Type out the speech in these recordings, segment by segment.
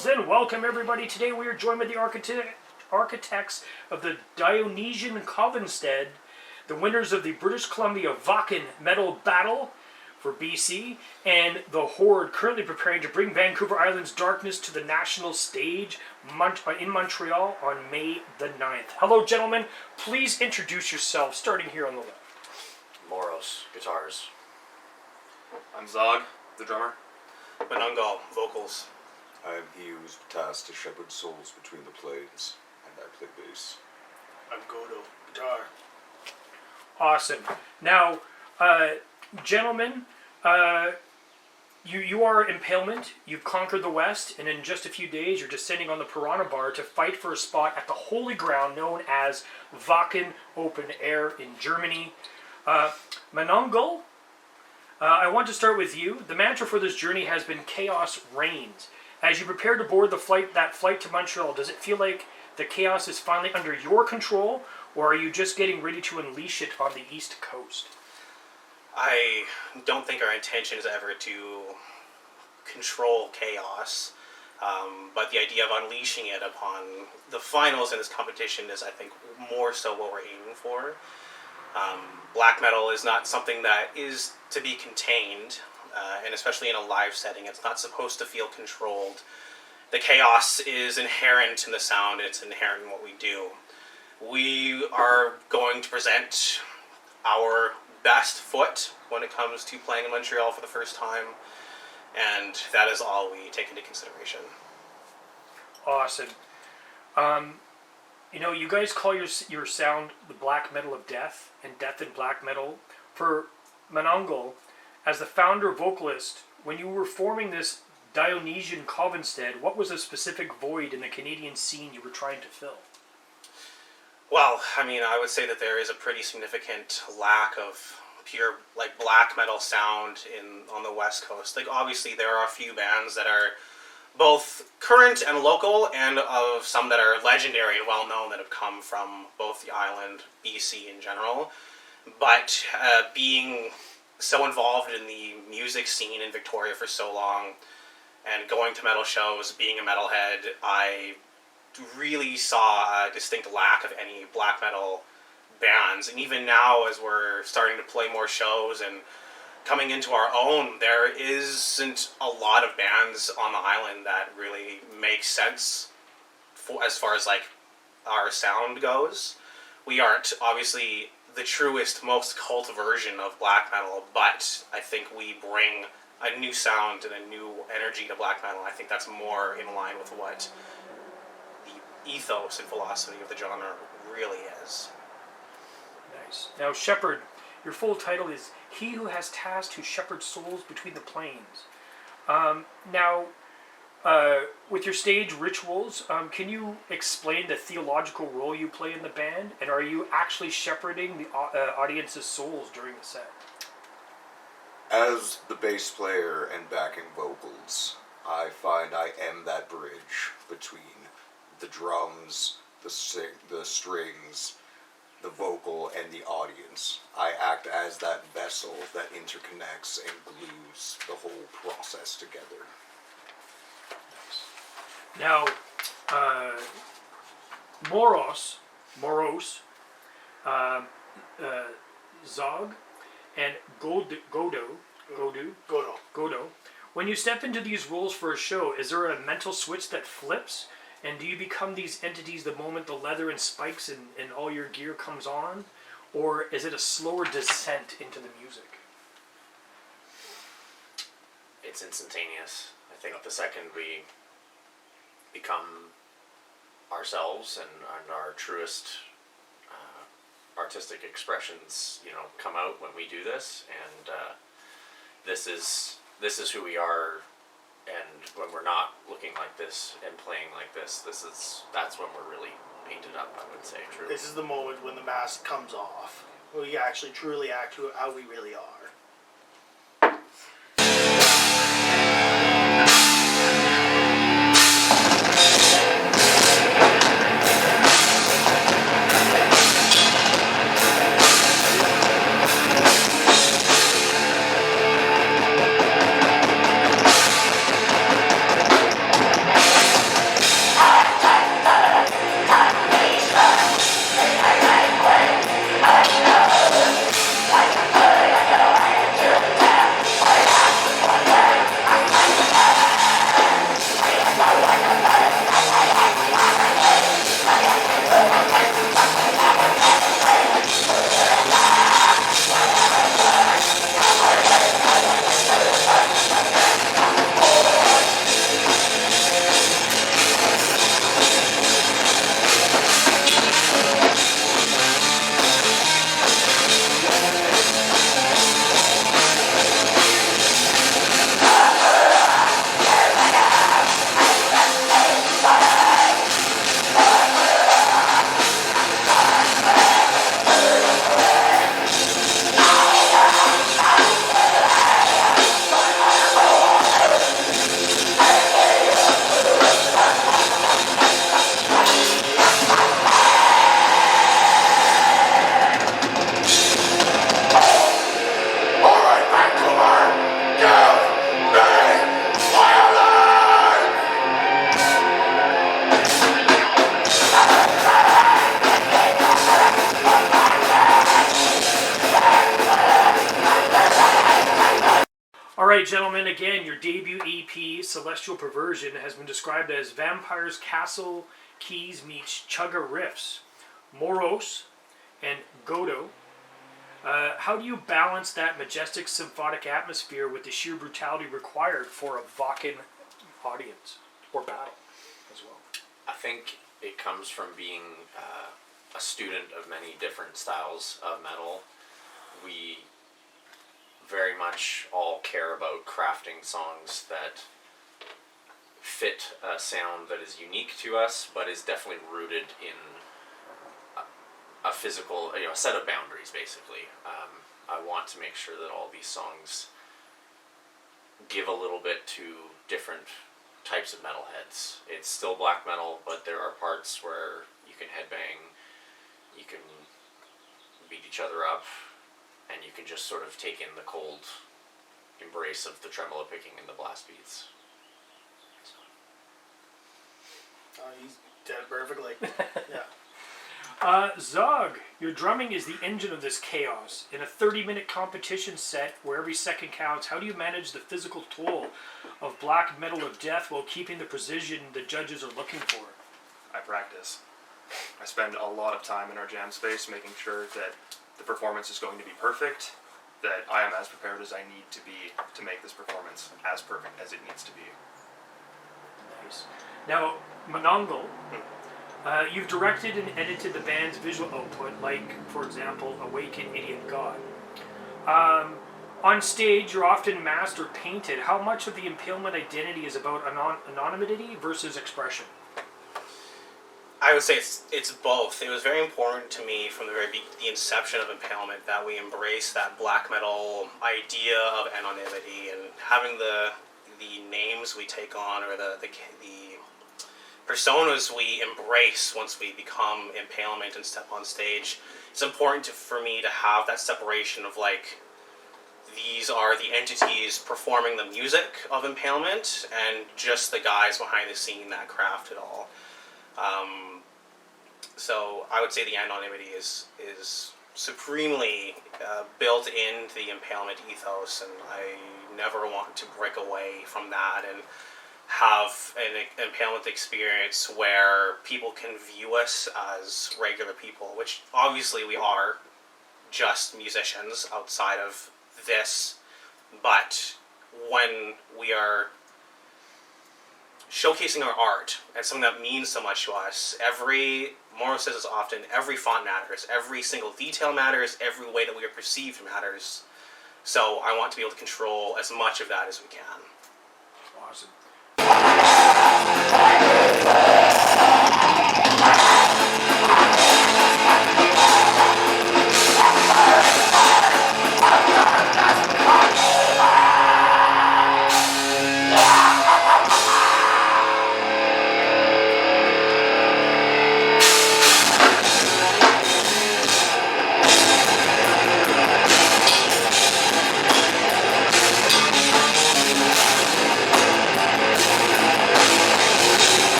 Hails and welcome everybody. Today we are joined by the architects of the Dionysian Covenstead, the winners of the British Columbia Wacken Medal Battle for BC, and the Horde currently preparing to bring Vancouver Island's darkness to the national stage in Montreal on May the 9th. Hello gentlemen, please introduce yourselves, starting here on the left. Moros, guitars. I'm Zog, the drummer. Manungal, vocals. I am he who is tasked to shepherd souls between the planes, and I play bass. I'm Godo, guitar. Awesome. Now, gentlemen, you are Empalement. You've conquered the West, and in just a few days, you're descending on the Piranha Bar to fight for a spot at the holy ground known as Wacken Open Air in Germany. Manungal, I want to start with you. The mantra for this journey has been Chaos Reigns. As you prepare to board that flight to Montreal, does it feel like the chaos is finally under your control, or are you just getting ready to unleash it on the East Coast? I don't think our intention is ever to control chaos, but the idea of unleashing it upon the finals in this competition is, I think, more so what we're aiming for. Black metal is not something that is to be contained, and especially in a live setting, it's not supposed to feel controlled. The chaos is inherent in the sound, it's inherent in what we do. We are going to present our best foot when it comes to playing in Montreal for the first time, and that is all we take into consideration. Awesome. You guys call your sound the black metal of death, and death in black metal. For Manungal, as the founder vocalist, when you were forming this Dionysian Covenstead, what was the specific void in the Canadian scene you were trying to fill? Well, I would say that there is a pretty significant lack of pure, black metal sound on the West Coast. Obviously, there are a few bands that are both current and local, and of some that are legendary and well-known that have come from both the island, BC in general. But being so involved in the music scene in Victoria for so long, and going to metal shows, being a metalhead, I really saw a distinct lack of any black metal bands. And even now, as we're starting to play more shows and coming into our own, there isn't a lot of bands on the island that really make sense as far as our sound goes. We aren't obviously the truest, most cult version of black metal, but I think we bring a new sound and a new energy to black metal. I think that's more in line with what the ethos and philosophy of the genre really is. Nice. Now, Shepherd, your full title is He Who Has Tasked to Shepherd Souls Between the Planes. With your stage rituals, can you explain the theological role you play in the band? And are you actually shepherding the audience's souls during the set? As the bass player and backing vocals, I find I am that bridge between the drums, the strings, the vocal, and the audience. I act as that vessel that interconnects and glues the whole process together. Now, Moros, Zog, and Godo. When you step into these roles for a show, is there a mental switch that flips? And do you become these entities the moment the leather and spikes and all your gear comes on? Or is it a slower descent into the music? It's instantaneous. I think the second we become ourselves and our truest artistic expressions, come out when we do this, and this is who we are. And when we're not looking like this and playing like this, that's when we're really painted up, I would say, truly. This is the moment when the mask comes off. We actually truly act how we really are. right, gentlemen, again, your debut EP, Celestial Perversion, has been described as Vampire's Castle Keys meets Chugga Riffs, Moros, and Godot. How do you balance that majestic symphonic atmosphere with the sheer brutality required for a Wacken audience or battle as well? I think it comes from being a student of many different styles of metal. We very much all care about crafting songs that fit a sound that is unique to us, but is definitely rooted in a physical, a set of boundaries, basically. I want to make sure that all these songs give a little bit to different types of metalheads. It's still black metal, but there are parts where you can headbang, you can beat each other up, and you can just sort of take in the cold embrace of the tremolo picking and the blast beats. He's dead perfectly. Yeah. Zog, your drumming is the engine of this chaos. In a 30-minute competition set where every second counts, how do you manage the physical toll of black metal of death while keeping the precision the judges are looking for? I practice. I spend a lot of time in our jam space making sure that the performance is going to be perfect, that I am as prepared as I need to be to make this performance as perfect as it needs to be. Nice. Now, Monongal, you've directed and edited the band's visual output, like, for example, Awaken, Idiot God. On stage, you're often masked or painted. How much of the Empalement identity is about anonymity versus expression? I would say it's both. It was very important to me from the inception of Empalement that we embrace that black metal idea of anonymity, and having the names we take on, or the personas we embrace once we become Empalement and step on stage. It's important for me to have that separation of, like, these are the entities performing the music of Empalement and just the guys behind the scene that craft it all. So I would say the anonymity is supremely built into the Empalement ethos, and I never want to break away from that and have an Empalement experience where people can view us as regular people, which obviously we are, just musicians outside of this, but when we are showcasing our art and something that means so much to us, Morrow says this often, every font matters, every single detail matters, every way that we are perceived matters. So I want to be able to control as much of that as we can. Awesome.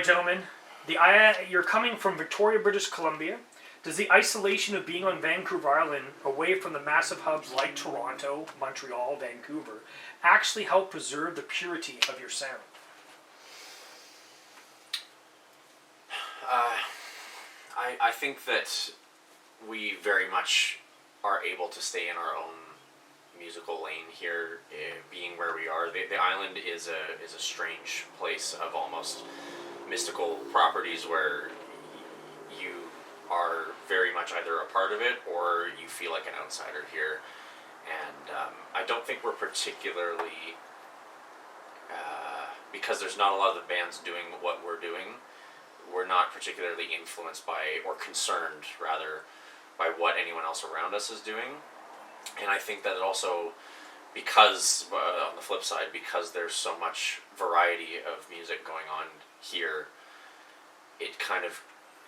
gentlemen, you're coming from Victoria, British Columbia. Does the isolation of being on Vancouver Island, away from the massive hubs like Toronto, Montreal, Vancouver, actually help preserve the purity of your sound? I think that we very much are able to stay in our own musical lane here, being where we are. The island is a strange place of almost mystical properties where you are very much either a part of it or you feel like an outsider here. And I don't think we're particularly, because there's not a lot of the bands doing what we're doing, we're not particularly influenced by, or concerned rather, by what anyone else around us is doing. And I think that it also, because, on the flip side, because there's so much variety of music going on here, it kind of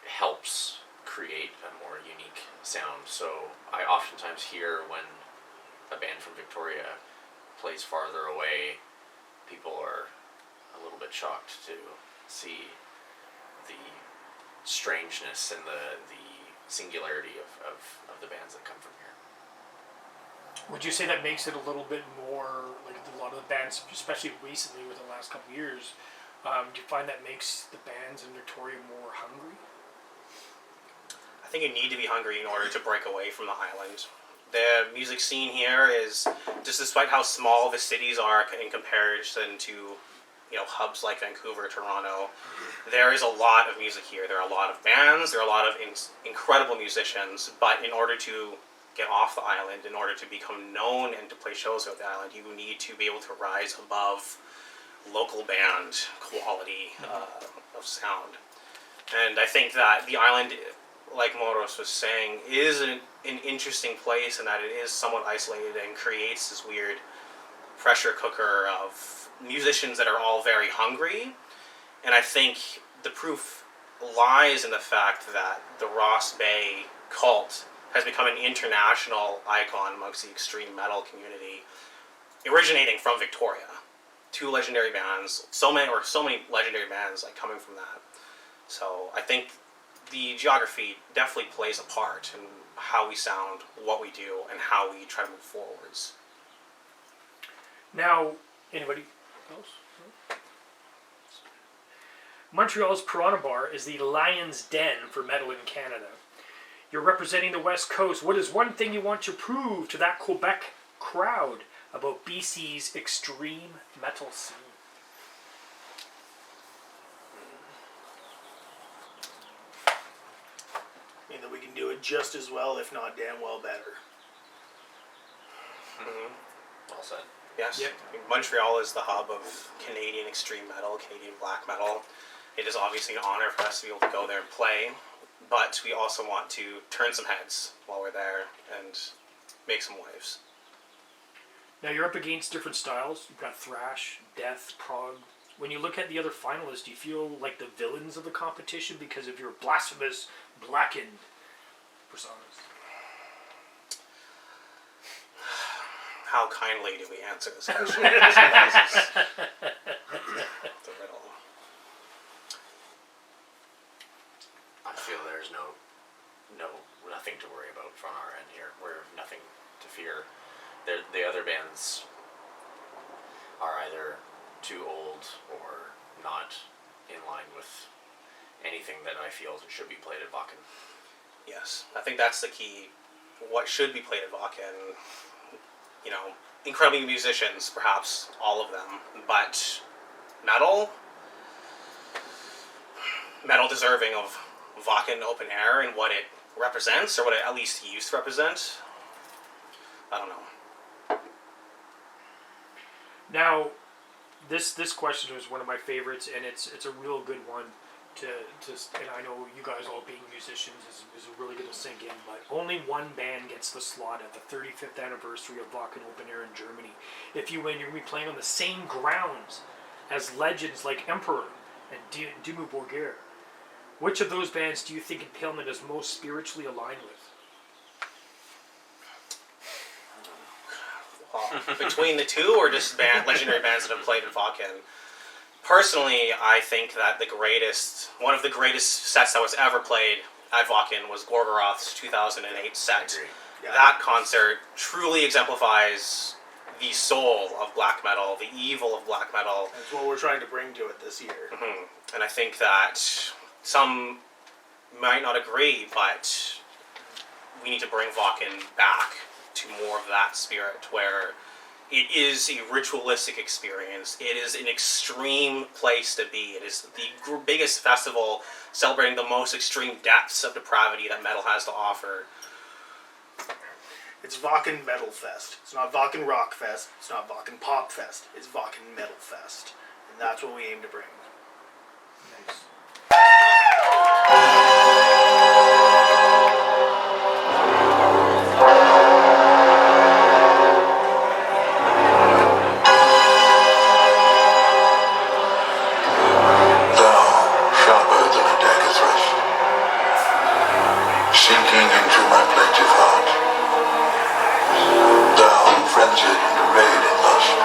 helps create a more unique sound. So I oftentimes hear when a band from Victoria plays farther away, people are a little bit shocked to see the strangeness and the singularity of the bands that come from here. Would you say that makes it a little bit more, like a lot of the bands, especially recently within the last couple of years, do you find that makes the bands in Victoria more hungry? I think you need to be hungry in order to break away from the island. The music scene here is, just despite how small the cities are in comparison to, hubs like Vancouver, Toronto, there is a lot of music here. There are a lot of bands, there are a lot of incredible musicians, but in order to get off the island, in order to become known and to play shows at the island, you need to be able to rise above local band quality of sound. And I think that the island, like Moros was saying, is an interesting place in that it is somewhat isolated and creates this weird pressure cooker of musicians that are all very hungry. And I think the proof lies in the fact that the Ross Bay cult has become an international icon amongst the extreme metal community, originating from Victoria. Two legendary bands, so many legendary bands coming from that. So I think the geography definitely plays a part in how we sound, what we do, and how we try to move forwards. Now, anybody else? No? Montreal's Piranha Bar is the Lion's Den for metal in Canada. You're representing the West Coast. What is one thing you want to prove to that Quebec crowd about BC's extreme metal scene? I mean, that we can do it just as well, if not damn well better. Mm-hmm. Well said. Yes. Yep. I mean, Montreal is the hub of Canadian extreme metal, Canadian black metal. It is obviously an honor for us to be able to go there and play, but we also want to turn some heads while we're there and make some waves. Now you're up against different styles. You've got thrash, death, prog. When you look at the other finalists, do you feel like the villains of the competition because of your blasphemous, blackened personas? How kindly do we answer this question? This is the riddle. I feel there's nothing to worry about from our end here. We're nothing to fear. The other bands are either too old or not in line with anything that I feel should be played at Wacken. Yes, I think that's the key. What should be played at Wacken, incredible musicians, perhaps all of them, but metal deserving of Wacken open air and what it represents, or what it at least used to represent. I don't know. Now, this question was one of my favorites, and it's a real good one to and I know you guys all being musicians is really going to sink in, but only one band gets the slot at the 35th anniversary of Wacken Open Air in Germany. If you win, you're going to be playing on the same grounds as legends like Empalement and Dimmu Borgir. Which of those bands do you think Empalement is most spiritually aligned with? Between the two, or just legendary bands that have played at Wacken? Personally, I think that one of the greatest sets that was ever played at Wacken was Gorgoroth's 2008 set. Agree. Yeah. That concert truly exemplifies the soul of black metal, the evil of black metal. That's what we're trying to bring to it this year. Mm-hmm. And I think that some might not agree, but we need to bring Wacken back to more of that spirit, where it is a ritualistic experience. It is an extreme place to be. It is the biggest festival celebrating the most extreme depths of depravity that metal has to offer. It's Wacken Metal Fest. It's not Wacken Rock Fest. It's not Wacken Pop Fest. It's Wacken Metal Fest. And that's what we aim to bring. Sinking into my plaintive heart, thou frenzied and arrayed in lust,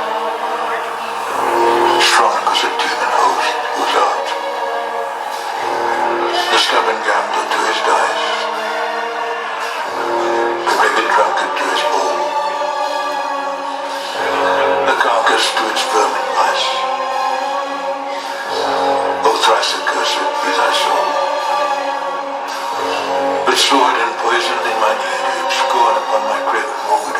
strong as a demon host whose art, the stubborn gambler to his dice, the ragged drunkard to his bowl, the carcass to its vermin lice. O thrice accursed be thy soul. But sword and poison in my need, scorn upon my craven mood,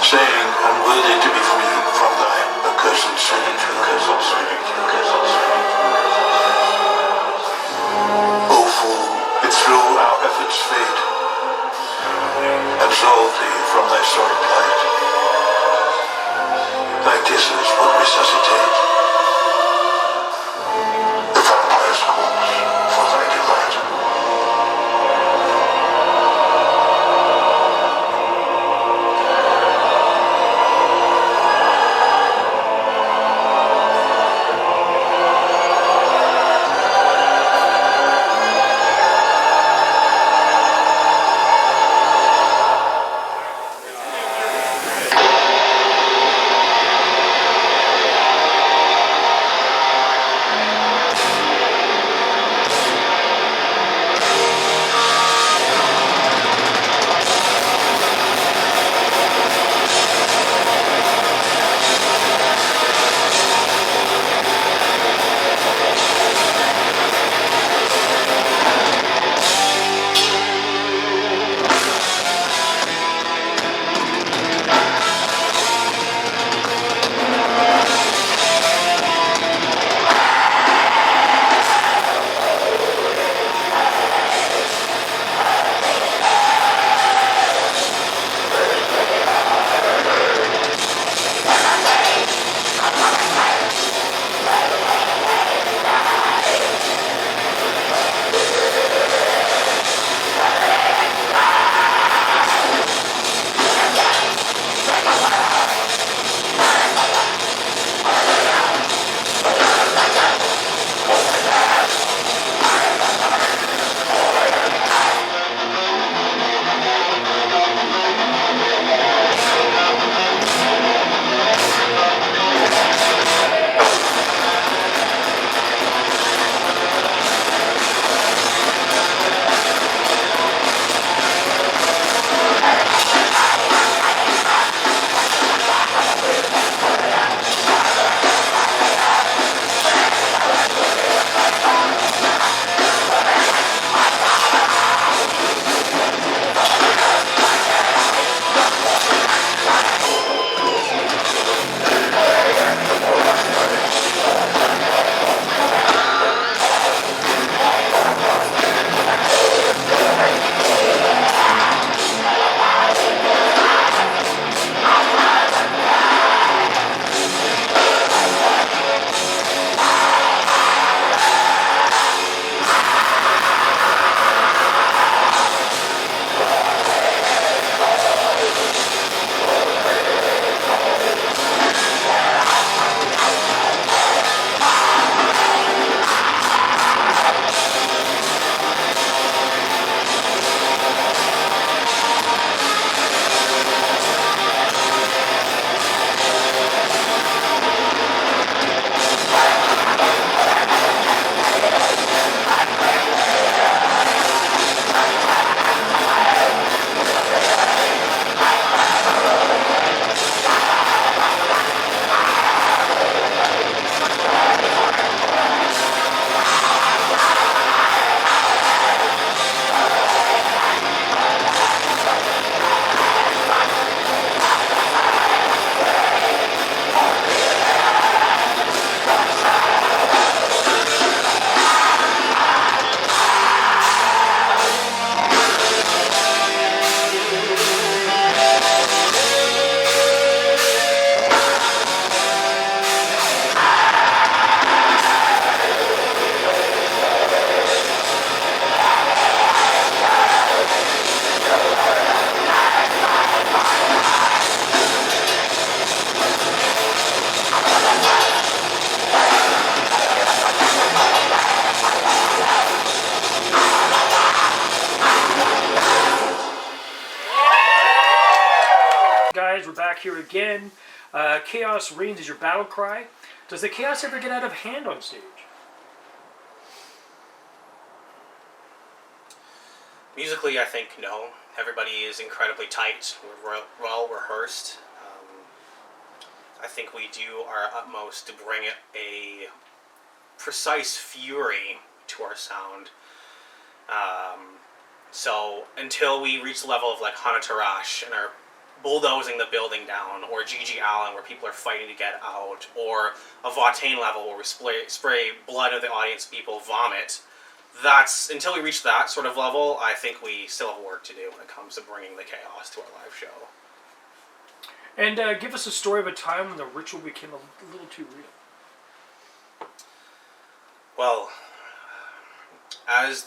saying, unworthy to be freed from thy accursed sin, accursed spirit, accursed spirit. O fool, if through our efforts fade, absolve thee from thy sorry plight. Thy kisses will resuscitate the vampire's corpse for thy delight. here again. Chaos reigns is your battle cry. Does the chaos ever get out of hand on stage? Musically, I think no. Everybody is incredibly tight. We're well rehearsed. I think we do our utmost to bring a precise fury to our sound. So until we reach the level of like Hanatarash and are bulldozing the building down, or Gigi Allen where people are fighting to get out, or a Vatain level where we spray blood of the audience, people vomit, that's until we reach that sort of level, I think we still have work to do when it comes to bringing the chaos to our live show. And give us a story of a time when the ritual became a little too real. Well, as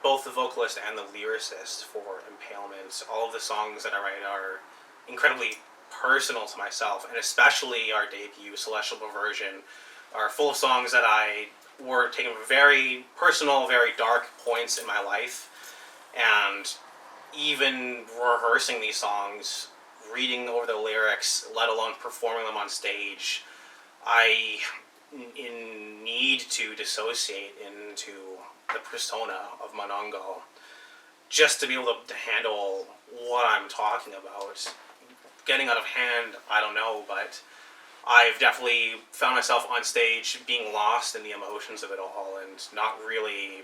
both the vocalist and the lyricist for Empalement, all of the songs that I write are incredibly personal to myself, and especially our debut, Celestial Perversion, are full of songs that were taking very personal, very dark points in my life, and even rehearsing these songs, reading over the lyrics, let alone performing them on stage, I need to dissociate into the persona of Monongo just to be able to handle what I'm talking about. Getting out of hand, I don't know, but I've definitely found myself on stage being lost in the emotions of it all and not really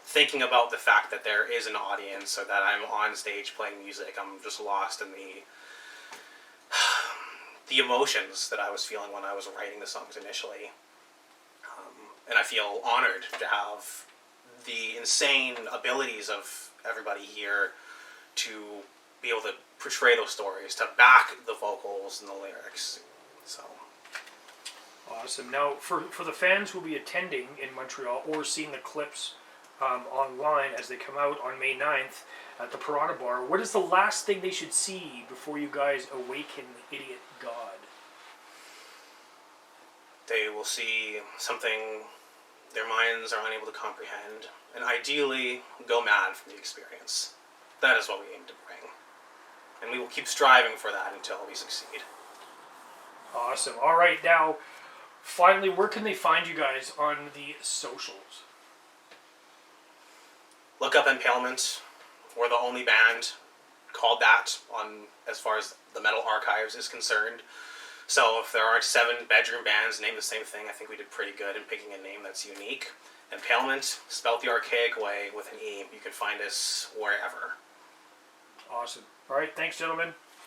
thinking about the fact that there is an audience or that I'm on stage playing music. I'm just lost in the emotions that I was feeling when I was writing the songs initially. And I feel honored to have the insane abilities of everybody here to be able to portray those stories, to back the vocals and the lyrics. So Awesome. Now, for the fans who will be attending in Montreal or seeing the clips online as they come out on May 9th at the Piranha Bar, what is the last thing they should see before you guys awaken the idiot god? they will see something their minds are unable to comprehend, and ideally go mad from the experience. That is what we aim to bring. And we will keep striving for that until we succeed. Awesome. All right, now, finally, where can they find you guys on the socials? Look up Empalement. We're the only band called that on as far as the Metal Archives is concerned. So if there aren't 7 bedroom bands named the same thing, I think we did pretty good in picking a name that's unique. Empalement, spelled the archaic way with an E. You can find us wherever. Awesome. All right, thanks, gentlemen.